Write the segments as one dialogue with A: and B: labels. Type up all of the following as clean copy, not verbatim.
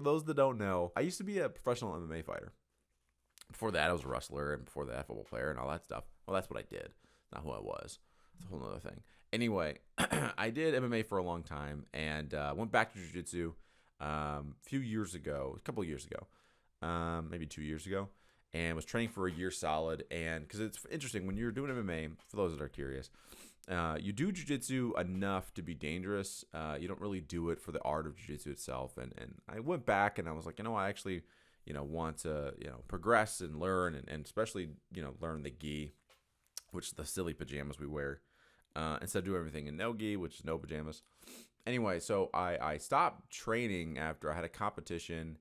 A: those that don't know, I used to be a professional MMA fighter. Before that, I was a wrestler, and before that, a football player and all that stuff. Well, that's what I did, not who I was. It's a whole other thing. Anyway, I did MMA for a long time and went back to jiu-jitsu a couple of years ago, maybe 2 years ago, and was training for a year solid. And because it's interesting, when you're doing MMA, for those that are curious, you do jiu-jitsu enough to be dangerous. You don't really do it for the art of jiu-jitsu itself. And I went back and I was like, I actually, want to, progress and learn and especially, learn the gi, which is the silly pajamas we wear. Instead of doing everything in no gi, which is no pajamas. Anyway, so I stopped training after I had a competition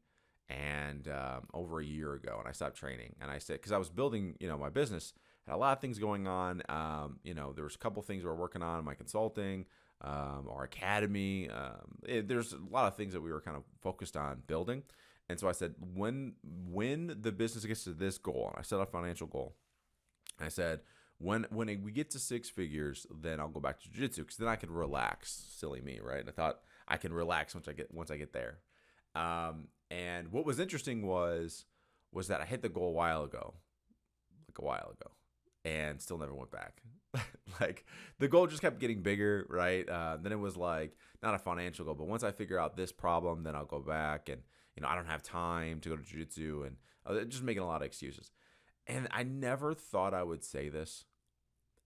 A: and over a year ago, and I stopped training. And I said, because I was building, my business, had a lot of things going on. There was a couple things we were working on, my consulting, our academy. There's a lot of things that we were kind of focused on building. And so I said, when the business gets to this goal, and I set a financial goal, I said, when we get to 6 figures, then I'll go back to jiu-jitsu because then I can relax. Silly me, right? And I thought I can relax once I get there. And what was interesting was that I hit the goal a while ago, and still never went back. Like the goal just kept getting bigger, right? Then it was like not a financial goal, but once I figure out this problem, then I'll go back. And I don't have time to go to jiu-jitsu, and just making a lot of excuses. And I never thought I would say this,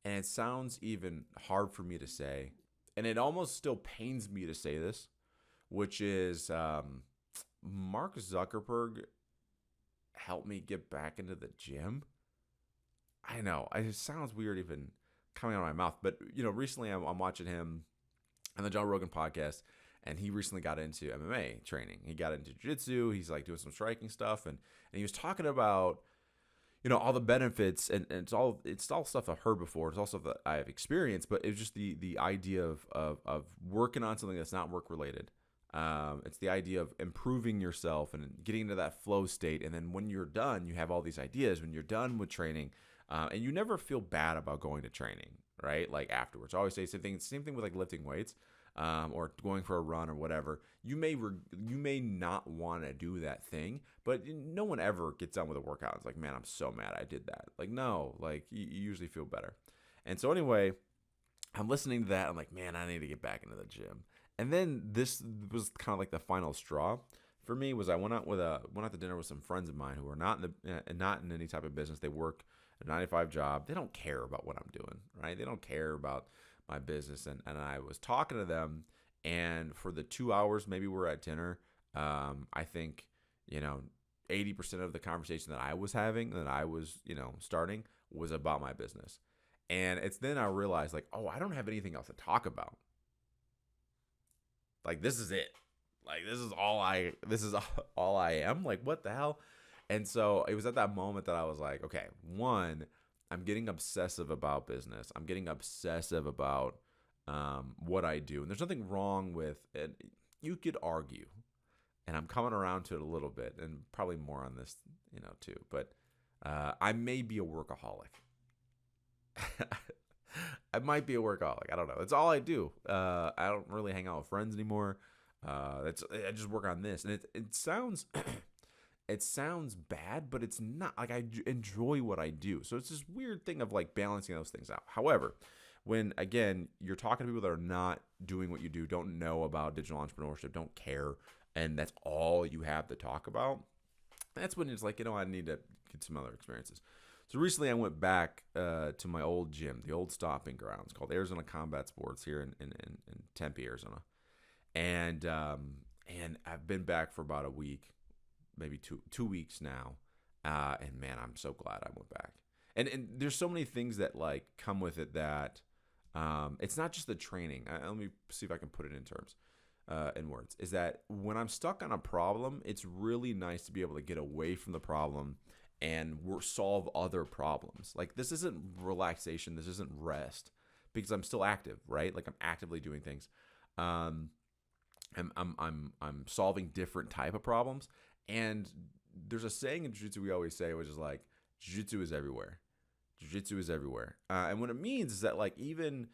A: and it sounds even hard for me to say, and it almost still pains me to say this, which is Mark Zuckerberg helped me get back into the gym. I know, it sounds weird even coming out of my mouth, but recently I'm watching him on the Joe Rogan podcast, and he recently got into MMA training. He got into jiu-jitsu. He's like doing some striking stuff, and he was talking about all the benefits, and it's all stuff I've heard before. It's also that I've experienced, but it's just the idea of working on something that's not work related. It's the idea of improving yourself and getting into that flow state. And then when you're done, you have all these ideas when you're done with training, and you never feel bad about going to training, right? Like afterwards, I always say same thing with like lifting weights. Or going for a run or whatever, you may not want to do that thing, but no one ever gets done with a workout. It's like, man, I'm so mad I did that. Like, no, like you usually feel better. And so anyway, I'm listening to that. I'm like, man, I need to get back into the gym. And then this was kind of like the final straw for me. Was I went out to dinner with some friends of mine who are not in any type of business. They work a 9-to-5 job. They don't care about what I'm doing, right? They don't care about my business, and I was talking to them, and for the 2 hours maybe we're at dinner, I think 80% of the conversation that I was having, that I was starting, was about my business. And it's then I realized, like, oh, I don't have anything else to talk about. Like, this is it. Like, this is all I am. Like, what the hell? And so it was at that moment that I was like, okay, one, I'm getting obsessive about business. I'm getting obsessive about what I do. And there's nothing wrong with it. You could argue, and I'm coming around to it a little bit, and probably more on this, too. But I may be a workaholic. I might be a workaholic. I don't know. It's all I do. I don't really hang out with friends anymore. I just work on this. And it sounds... It sounds bad, but it's not. Like, I enjoy what I do. So it's this weird thing of like balancing those things out. However, when, again, you're talking to people that are not doing what you do, don't know about digital entrepreneurship, don't care, and that's all you have to talk about, that's when it's like, I need to get some other experiences. So recently I went back to my old gym, the old stomping grounds called Arizona Combat Sports here in Tempe, Arizona. And I've been back for about a week. Maybe two weeks now, and man, I'm so glad I went back. And there's so many things that like come with it that it's not just the training. Let me see if I can put it in terms, in words. Is that when I'm stuck on a problem, it's really nice to be able to get away from the problem and solve other problems. Like, this isn't relaxation, this isn't rest, because I'm still active, right? Like, I'm actively doing things. I'm solving different type of problems. And there's a saying in jiu-jitsu we always say, which is like, jiu-jitsu is everywhere. Jiu-jitsu is everywhere. And what it means is that, like, even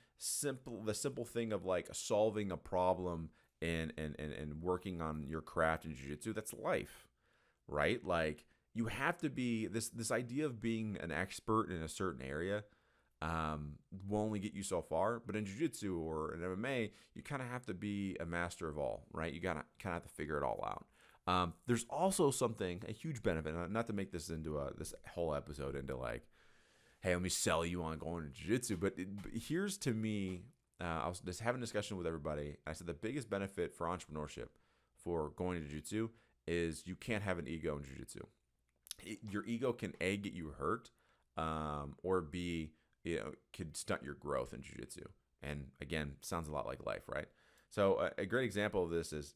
A: the simple thing of like solving a problem and working on your craft in jiu-jitsu, that's life, right? Like you have to be this idea of being an expert in a certain area will only get you so far. But in jiu-jitsu or in MMA, you kind of have to be a master of all, right? You gotta kind of have to figure it all out. There's also a huge benefit, not to make this into this whole episode into like, hey, let me sell you on going to jiu-jitsu. But here's to me, I was just having a discussion with everybody. And I said the biggest benefit for entrepreneurship for going to jiu-jitsu is you can't have an ego in jiu-jitsu. Your ego can A, get you hurt, or B, could stunt your growth in jiu-jitsu. And again, sounds a lot like life, right? So a great example of this is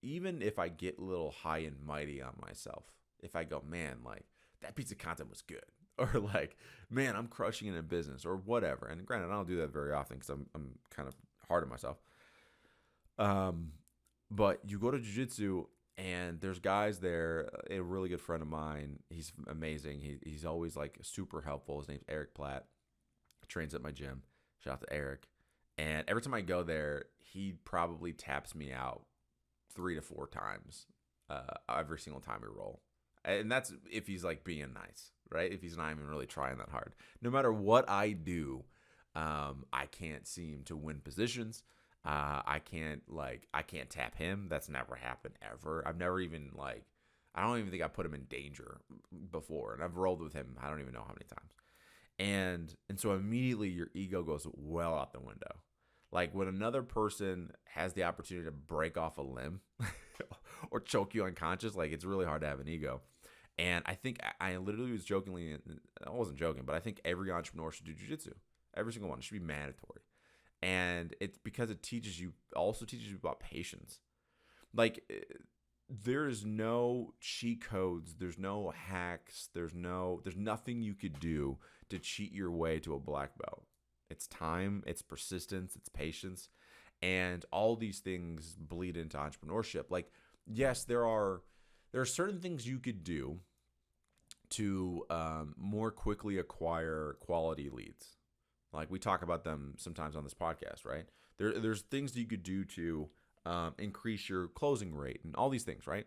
A: even if I get a little high and mighty on myself, if I go, man, like that piece of content was good, or like, man, I'm crushing it in business, or whatever. And granted, I don't do that very often because I'm kind of hard on myself. But you go to jiu-jitsu and there's guys there. A really good friend of mine, he's amazing. He's always like super helpful. His name's Eric Platt. He trains at my gym. Shout out to Eric. And every time I go there, he probably taps me out 3 to 4 times every single time we roll. And that's if he's like being nice, right? If he's not even really trying that hard. No matter what I do, I can't seem to win positions. I can't tap him. That's never happened ever. I've never even I don't even think I put him in danger before. And I've rolled with him I don't even know how many times. And so immediately your ego goes well out the window. Like when another person has the opportunity to break off a limb or choke you unconscious, like it's really hard to have an ego. And I think I literally was jokingly, I wasn't joking, but I think every entrepreneur should do jiu-jitsu. Every single one. It should be mandatory. And it's because it also teaches you about patience. Like there's no cheat codes, there's no hacks, there's nothing you could do to cheat your way to a black belt. It's time, it's persistence, it's patience, and all these things bleed into entrepreneurship. Like, yes, there are certain things you could do to more quickly acquire quality leads. Like we talk about them sometimes on this podcast, right? There's things that you could do to increase your closing rate and all these things, right?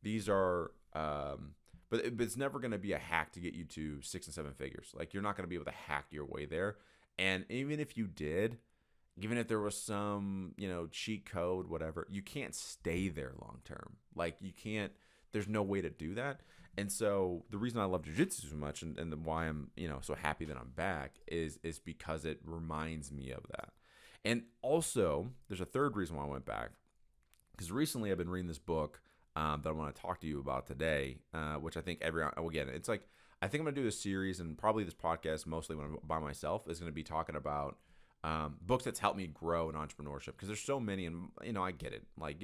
A: These are, but it's never going to be a hack to get you to 6 and 7 figures. Like you're not going to be able to hack your way there. And even if you did, even if there was some, cheat code, whatever, you can't stay there long term. Like you can't, there's no way to do that. And so the reason I love jiu-jitsu so much and why I'm, so happy that I'm back is because it reminds me of that. And also there's a third reason why I went back, because recently I've been reading this book that I want to talk to you about today, which I think it's like, I think I'm going to do a series, and probably this podcast, mostly when I'm by myself, is going to be talking about books that's helped me grow in entrepreneurship. Because there's so many, and I get it. Like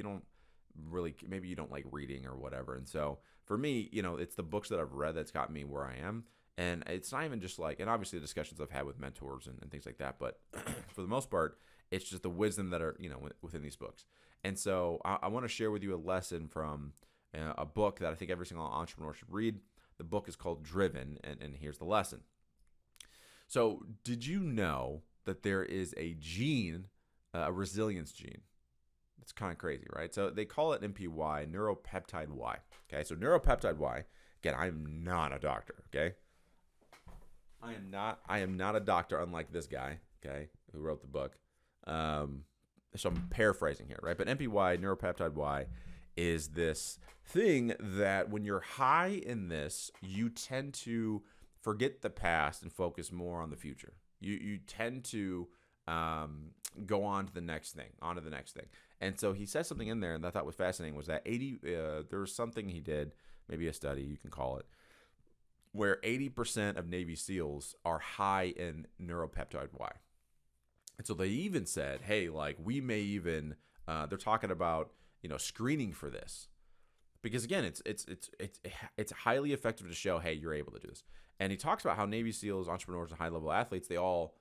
A: maybe you don't like reading or whatever. And so for me, it's the books that I've read that's got me where I am. And it's not even just and obviously the discussions I've had with mentors and things like that. But for the most part, it's just the wisdom that are within these books. And so I want to share with you a lesson from a book that I think every single entrepreneur should read. The book is called Driven, and here's the lesson. So did you know that there is a gene, a resilience gene? It's kind of crazy, right? So they call it NPY, neuropeptide Y. Okay, so neuropeptide Y. Again, I'm not a doctor, okay? I am not a doctor, unlike this guy, okay, who wrote the book. So I'm paraphrasing here, right? But NPY, neuropeptide Y, is this thing that when you're high in this, you tend to forget the past and focus more on the future. You tend to go on to the next thing. And so he says something in there, and I thought was fascinating, was that there was something he did, maybe a study, you can call it, where 80% of Navy SEALs are high in neuropeptide Y. And so they even said, hey, like we may even, they're talking about, screening for this, because again, it's highly effective to show, hey, you're able to do this. And he talks about how Navy SEALs, entrepreneurs, and high level athletes, they all,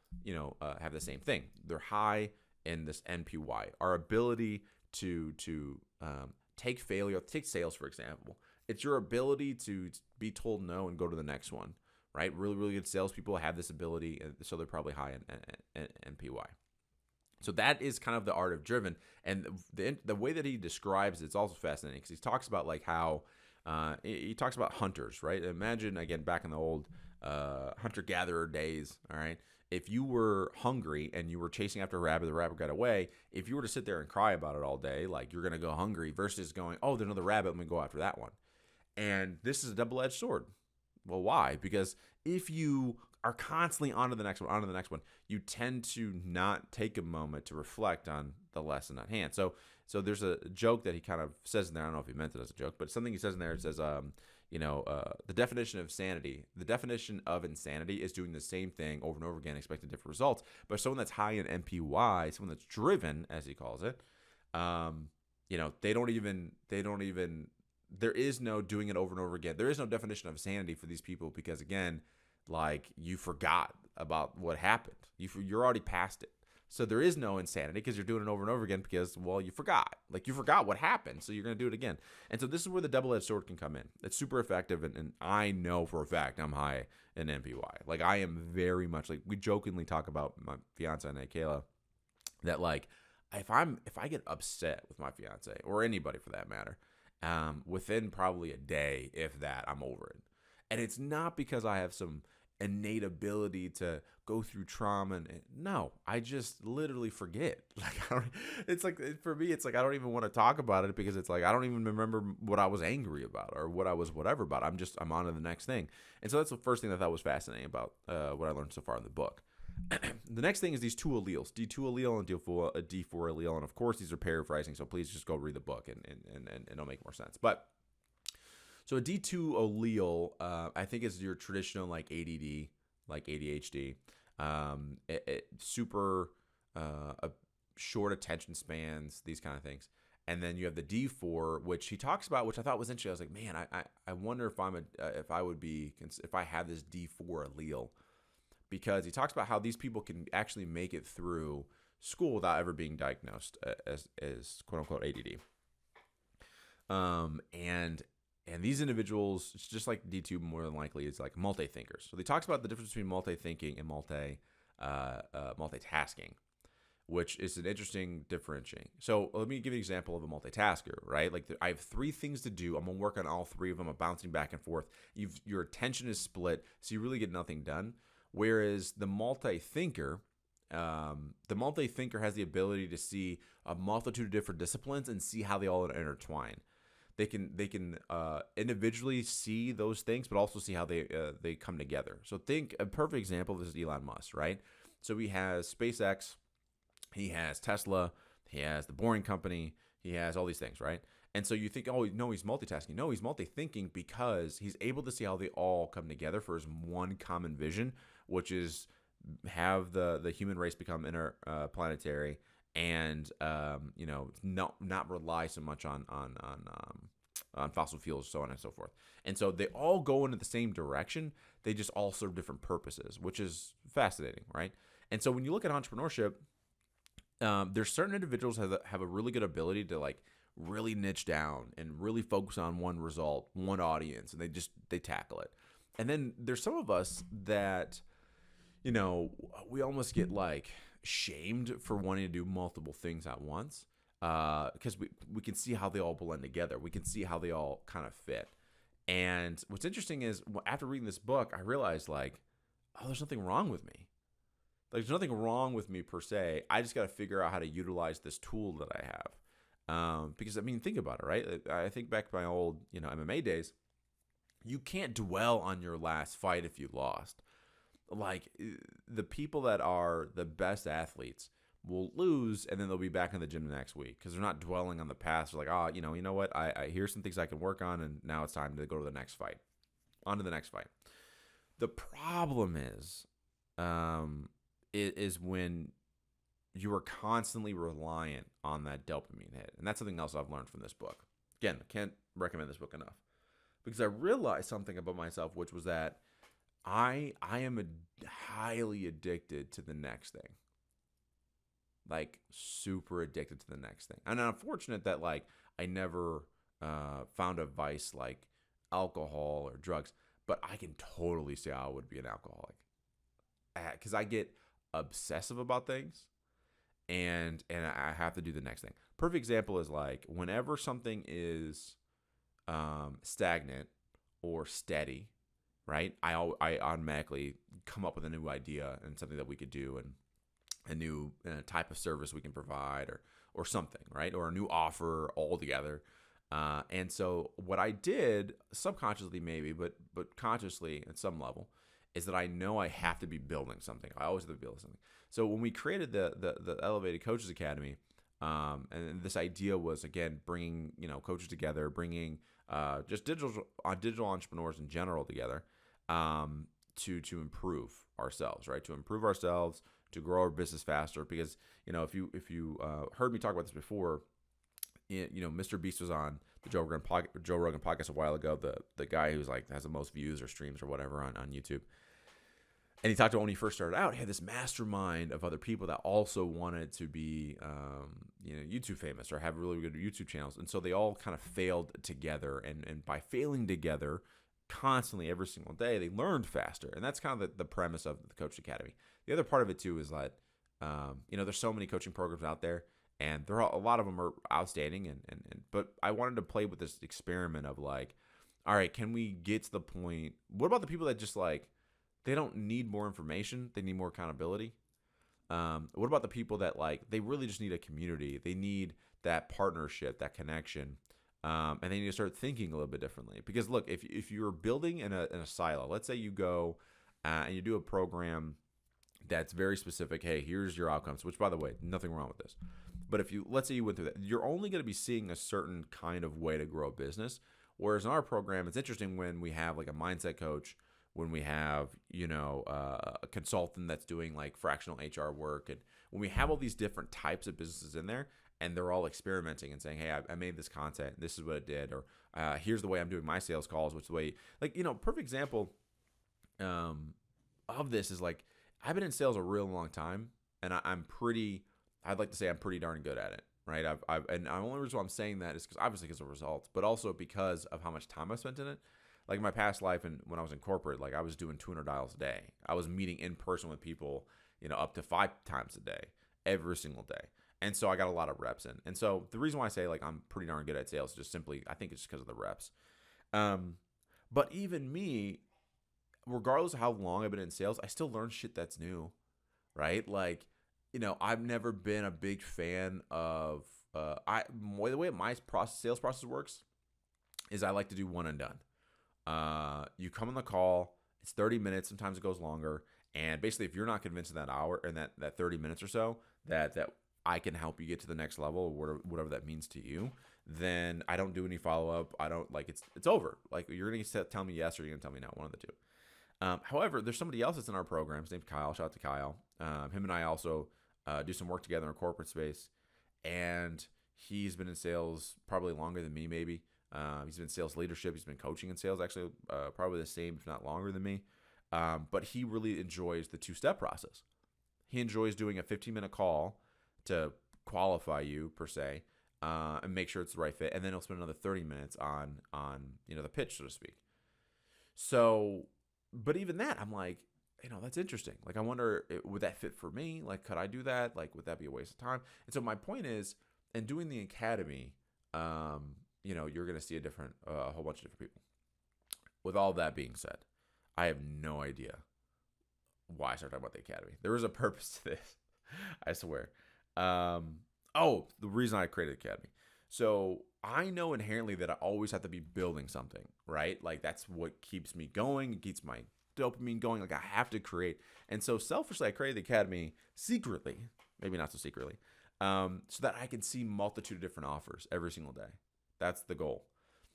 A: have the same thing. They're high in this NPY. Our ability to take failure, take sales, for example. It's your ability to be told no and go to the next one, right? Really, really good salespeople have this ability, so they're probably high in NPY. So that is kind of the art of driven, and the way that he describes it's also fascinating because he talks about like how he talks about hunters, right? Imagine again back in the old hunter gatherer days, all right. If you were hungry and you were chasing after a rabbit, the rabbit got away. If you were to sit there and cry about it all day, like you're gonna go hungry, versus going, oh, there's another rabbit, let me go after that one. And this is a double-edged sword. Well, why? Because if you are constantly on to the next one, you tend to not take a moment to reflect on the lesson at hand. So there's a joke that he kind of says in there. I don't know if he meant it as a joke, but something he says in there. It says, the definition of sanity. The definition of insanity is doing the same thing over and over again, expecting different results. But someone that's high in MPY, someone that's driven, as he calls it, they don't even. There is no doing it over and over again. There is no definition of sanity for these people because, again, like you forgot about what happened. You're already past it. So there is no insanity because you're doing it over and over again because, well, you forgot. Like you forgot what happened, so you're going to do it again. And so this is where the double-edged sword can come in. It's super effective, and I know for a fact I'm high in MPY. Like I am very much like we jokingly talk about my fiance and Kayla that like if I get upset with my fiance or anybody for that matter, within probably a day, if that, I'm over it. And it's not because I have some innate ability to go through trauma. No, I just literally forget. It's like, for me, it's like, I don't even want to talk about it because it's like, I don't even remember what I was angry about or what I was whatever about. I'm on to the next thing. And so that's the first thing that I thought was fascinating about what I learned so far in the book. The next thing is these two alleles, D2 allele and D4 allele. And of course, these are paraphrasing, so please just go read the book and it'll make more sense. But so a D2 allele, I think is your traditional like ADD, like ADHD, super short attention spans, these kind of things. And then you have the D4, which he talks about, which I thought was interesting. I was like, man, I wonder if if I have this D4 allele. Because he talks about how these people can actually make it through school without ever being diagnosed as quote unquote ADD. And these individuals, it's just like D2 more than likely, is like multi-thinkers. So he talks about the difference between multi-thinking and multitasking, which is an interesting differentiating. So let me give you an example of a multitasker, right? Like I have 3 things to do. I'm going to work on all 3 of them. I'm bouncing back and forth. Your attention is split, so you really get nothing done. Whereas the multi-thinker has the ability to see a multitude of different disciplines and see how they all intertwine. They can individually see those things, but also see how they come together. So think a perfect example of this is Elon Musk, right? So he has SpaceX, he has Tesla, he has the Boring Company, he has all these things, right? And so you think, oh, no, he's multitasking. No, he's multi-thinking because he's able to see how they all come together for his one common vision, which is have the human race become interplanetary and not rely so much on fossil fuels, so on and so forth. And so they all go into the same direction. They just all serve different purposes, which is fascinating, right? And so when you look at entrepreneurship, there's certain individuals have a really good ability to like really niche down and really focus on one result, one audience, and they tackle it. And then there's some of us that, we almost get like shamed for wanting to do multiple things at once because we can see how they all blend together. We can see how they all kind of fit. And what's interesting is after reading this book, I realized like, oh, there's nothing wrong with me. Like, there's nothing wrong with me per se. I just got to figure out how to utilize this tool that I have. Because, I mean, think about it, right? I think back to my old, MMA days. You can't dwell on your last fight if you lost. Like, the people that are the best athletes will lose, and then they'll be back in the gym the next week because they're not dwelling on the past. They're like, you know what? I here's some things I can work on, and now it's time to go to the next fight. On to the next fight. The problem is when you are constantly reliant on that dopamine hit. And that's something else I've learned from this book. Again, I can't recommend this book enough because I realized something about myself, which was that I am highly addicted to the next thing. Like super addicted to the next thing. And I'm fortunate that like I never found a vice like alcohol or drugs, but I can totally say I would be an alcoholic because I get obsessive about things. and I have to do the next thing. Perfect example is like whenever something is stagnant or steady, right? I automatically come up with a new idea and something that we could do, and a new type of service we can provide, or something, right? Or a new offer altogether. And so what I did subconsciously maybe, but consciously at some level, is that I know I have to be building something. I always have to build something. So when we created the Elevated Coaches Academy, and this idea was again bringing coaches together, bringing just digital entrepreneurs in general together, to improve ourselves, right? To improve ourselves, to grow our business faster. Because if you heard me talk about this before, Mr. Beast was on the Joe Rogan podcast a while ago. The guy who's like has the most views or streams or whatever on YouTube. And he talked about when he first started out, he had this mastermind of other people that also wanted to be, YouTube famous or have really good YouTube channels. And so they all kind of failed together. And by failing together constantly every single day, they learned faster. And that's kind of the premise of the Coach Academy. The other part of it too is that, there's so many coaching programs out there, and a lot of them are outstanding. But I wanted to play with this experiment of like, all right, can we get to the point? What about the people that just like, they don't need more information, they need more accountability? What about the people that like, they really just need a community? They need that partnership, that connection, and they need to start thinking a little bit differently. Because look, if you're building in a silo, let's say you go and you do a program that's very specific. Hey, here's your outcomes, which by the way, nothing wrong with this. But let's say you went through that, you're only going to be seeing a certain kind of way to grow a business. Whereas in our program, it's interesting when we have like a mindset coach, when we have, a consultant that's doing like fractional HR work. And when we have all these different types of businesses in there, and they're all experimenting and saying, hey, I made this content, this is what it did, or here's the way I'm doing my sales calls, which the way, like, perfect example of this is like, I've been in sales a real long time, and I'd like to say I'm pretty darn good at it, right? And the only reason why I'm saying that is because of results, but also because of how much time I spent in it. Like in my past life, and when I was in corporate, like I was doing 200 dials a day. I was meeting in person with people, up to 5 times a day, every single day. And so I got a lot of reps in. And so the reason why I say like I'm pretty darn good at sales is just simply, I think it's just because of the reps. But even me, regardless of how long I've been in sales, I still learn shit that's new, right? Like, I've never been a big fan of, the way my sales process works is I like to do one and done. You come on the call, it's 30 minutes, sometimes it goes longer. And basically if you're not convinced in that hour and that 30 minutes or so that I can help you get to the next level, or whatever that means to you, then I don't do any follow-up. I don't like it's over. Like you're going to tell me yes, or you're going to tell me no, one of the two. However, there's somebody else that's in our program. His name's Kyle. Shout out to Kyle. Him and I also do some work together in corporate space, and he's been in sales probably longer than me, maybe. He's been in sales leadership. He's been coaching in sales, actually, probably the same, if not longer than me. But he really enjoys the 2-step process. He enjoys doing a 15-minute call to qualify you, per se, and make sure it's the right fit. And then he'll spend another 30 minutes on the pitch, so to speak. So, but even that, I'm like, that's interesting. Like, I wonder, would that fit for me? Like, could I do that? Like, would that be a waste of time? And so my point is, in doing the academy, you're going to see a whole bunch of different people. With all that being said, I have no idea why I started talking about the academy. There was a purpose to this, I swear. The reason I created the academy. So I know inherently that I always have to be building something, right? Like that's what keeps me going. It keeps my dopamine going. Like I have to create. And so selfishly, I created the academy secretly, maybe not so secretly, so that I can see multitude of different offers every single day. That's the goal.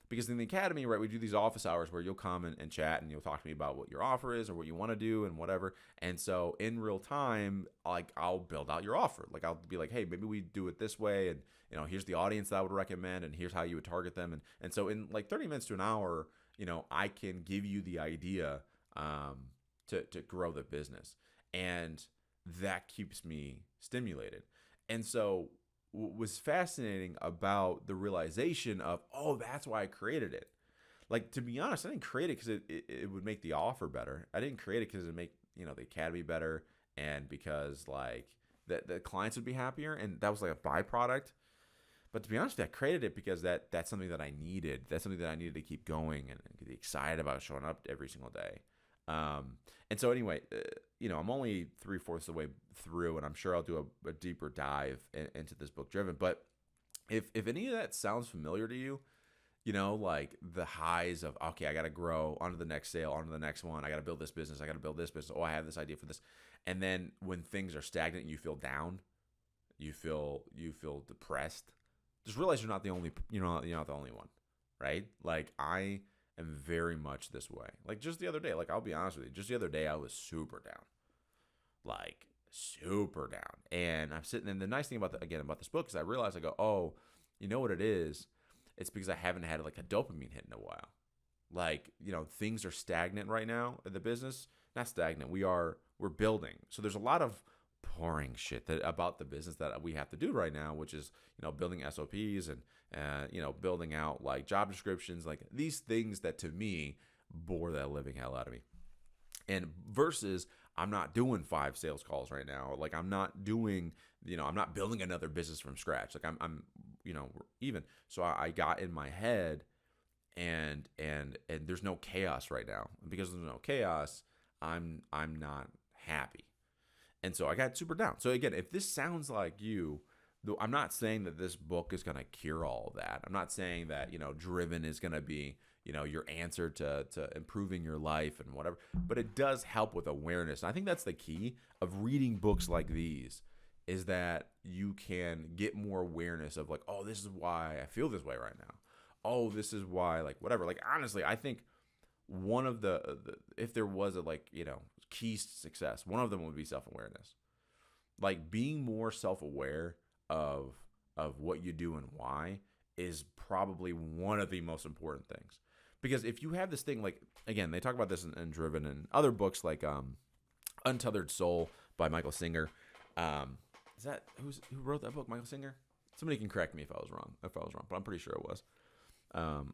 A: Because in the academy, right, we do these office hours where you'll come and chat and you'll talk to me about what your offer is or what you want to do and whatever. And so in real time, like I'll build out your offer. Like I'll be like, hey, maybe we do it this way. And, here's the audience that I would recommend and here's how you would target them. And so in like 30 minutes to an hour, I can give you the idea to grow the business. And that keeps me stimulated. And so what was fascinating about the realization of, that's why I created it. Like, to be honest, I didn't create it because it would make the offer better. I didn't create it because it would make, the academy better. And because that the clients would be happier, and that was like a byproduct. But to be honest with you, I created it because that's something that I needed. That's something that I needed to keep going and get excited about showing up every single day. And so anyway, I'm only 3/4 of the way through, and I'm sure I'll do a deeper dive into this book, Driven. But if any of that sounds familiar to you, like the highs of, okay, I got to grow onto the next sale, onto the next one. I got to build this business. I got to build this business. Oh, I have this idea for this. And then when things are stagnant, you feel down, you feel depressed. Just realize you're not the only, you're not the only one, right? Like I am very much this way. Like just the other day, like I'll be honest with you, just the other day I was super down, like super down. And I'm sitting, and the nice thing about this book is I realized, I go, oh, you know what it is? It's because I haven't had like a dopamine hit in a while. Like, things are stagnant right now in the business. Not stagnant. We're building. So there's a lot of boring shit about the business that we have to do right now, which is, building SOPs and building out like job descriptions, like these things that to me bore the living hell out of me. And versus I'm not doing 5 sales calls right now. Like I'm not doing, I'm not building another business from scratch. Like I'm even. So I got in my head and there's no chaos right now. And because there's no chaos, I'm not happy. And so I got super down. So again, if this sounds like you, though, I'm not saying that this book is going to cure all of that. I'm not saying that, Driven is going to be, your answer to improving your life and whatever, but it does help with awareness. And I think that's the key of reading books like these, is that you can get more awareness of like, oh, this is why I feel this way right now. Oh, this is why, like, whatever. Like, honestly, I think one of the if there was a keys to success, one of them would be self-awareness. Like being more self-aware of what you do and why is probably one of the most important things. Because if you have this thing, like, again, they talk about this in Driven and other books like Untethered Soul by Michael Singer. Is that who wrote that book? Michael Singer? Somebody can correct me if I was wrong, but I'm pretty sure it was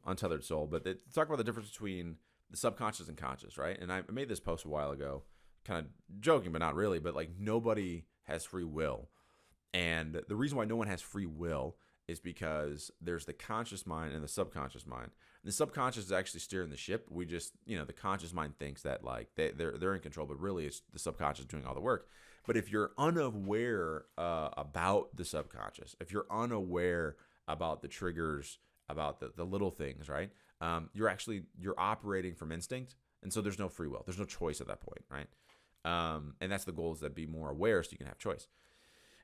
A: Untethered Soul. But they talk about the difference between the subconscious and conscious, right? And I made this post a while ago, kind of joking, but not really. But like nobody has free will, and the reason why no one has free will is because there's the conscious mind and the subconscious mind. And the subconscious is actually steering the ship. We just, the conscious mind thinks that like they're in control, but really it's the subconscious doing all the work. But if you're unaware about the subconscious, if you're unaware about the triggers, about the little things, right? You're operating from instinct, and so there's no free will. There's no choice at that point, right? And that's the goal, is that be more aware so you can have choice.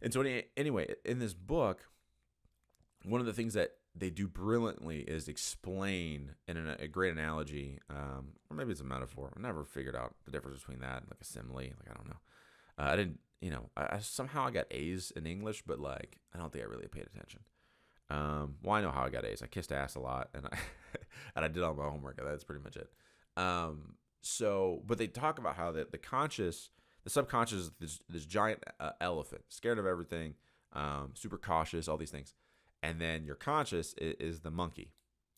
A: And so anyway, in this book, one of the things that they do brilliantly is explain in a great analogy, or maybe it's a metaphor. I never figured out the difference between that and like a simile. Like, I don't know. I didn't, I somehow I got A's in English, but like, I don't think I really paid attention. Well, I know how I got A's. I kissed ass a lot, and I did all my homework. That's pretty much it. But they talk about how the subconscious is this giant elephant, scared of everything, super cautious, all these things. And then your conscious is the monkey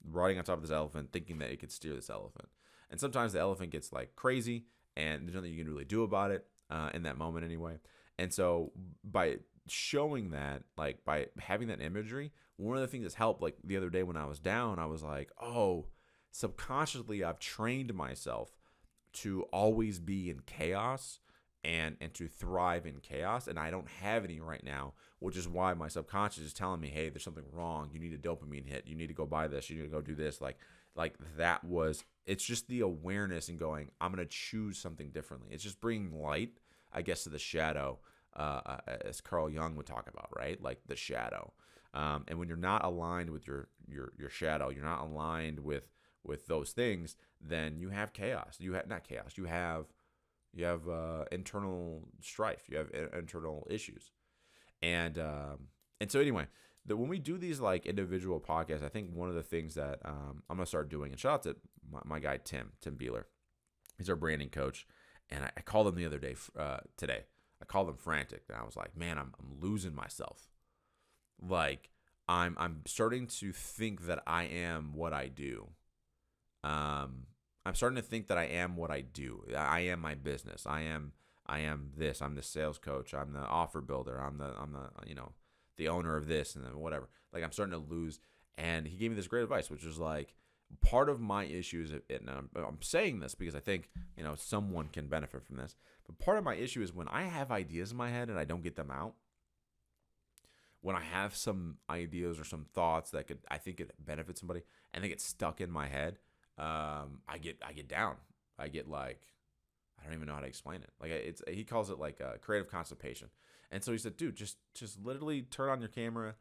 A: riding on top of this elephant, thinking that it could steer this elephant. And sometimes the elephant gets like crazy, and there's nothing you can really do about it in that moment anyway. And so by showing that, like by having that imagery, one of the things that's helped, like the other day when I was down, I was like, oh, subconsciously I've trained myself to always be in chaos and to thrive in chaos, and I don't have any right now, which is why my subconscious is telling me, hey, there's something wrong. You need a dopamine hit. You need to go buy this. You need to go do this. It's just the awareness and going, I'm going to choose something differently. It's just bringing light, I guess, to the shadow, as Carl Jung would talk about, right? Like the shadow. And when you're not aligned with your shadow, you're not aligned with those things, then you have chaos. You have not chaos. You have internal strife. You have internal issues. And so anyway, when we do these like individual podcasts, I think one of the things that I'm gonna start doing, and shout out to my guy Tim Beeler, he's our branding coach, and I called him the other day, today. I called him frantic, and I was like, man, I'm losing myself. Like I'm starting to think that I am what I do. I'm starting to think that I am what I do. I am my business. I am I am this. I'm the sales coach. I'm the offer builder. I'm the the owner of this and then whatever. Like I'm starting to lose. And he gave me this great advice, which was like, part of my issue is, and I'm saying this because I think someone can benefit from this. But part of my issue is when I have ideas in my head and I don't get them out. When I have some ideas or some thoughts that I think could benefit somebody, and they get stuck in my head, I get down. I get like, I don't even know how to explain it. Like he calls it like creative constipation. And so he said, dude, just literally turn on your camera,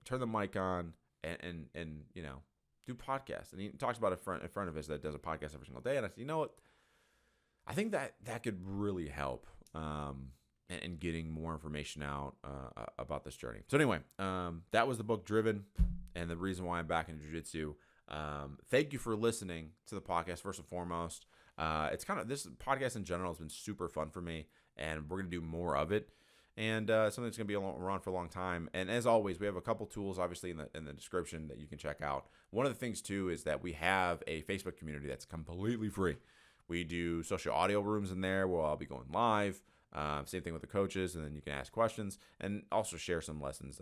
A: turn the mic on, and do podcasts. And he talks about in front of us that does a podcast every single day. And I said, you know what? I think that could really help in getting more information out about this journey. So anyway, that was the book Driven, and the reason why I'm back in jiu-jitsu. Thank you for listening to the podcast first and foremost. It's this podcast in general has been super fun for me, and we're going to do more of it. And something that's going to be around for a long time. And as always, we have a couple tools, obviously, in the description that you can check out. One of the things, too, is that we have a Facebook community that's completely free. We do social audio rooms in there where I'll be going live. Same thing with the coaches, and then you can ask questions and also share some lessons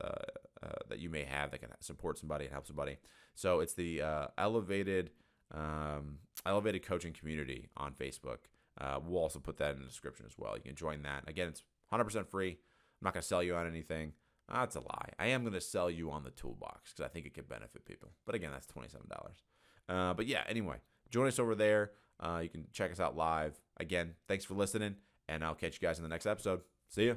A: that you may have that can support somebody and help somebody. So it's the elevated coaching community on Facebook. We'll also put that in the description as well. You can join that. Again, it's 100% free. I'm not going to sell you on anything. That's a lie. I am going to sell you on the toolbox because I think it could benefit people. But again, that's $27. But yeah, anyway, join us over there. You can check us out live. Again, thanks for listening, and I'll catch you guys in the next episode. See ya.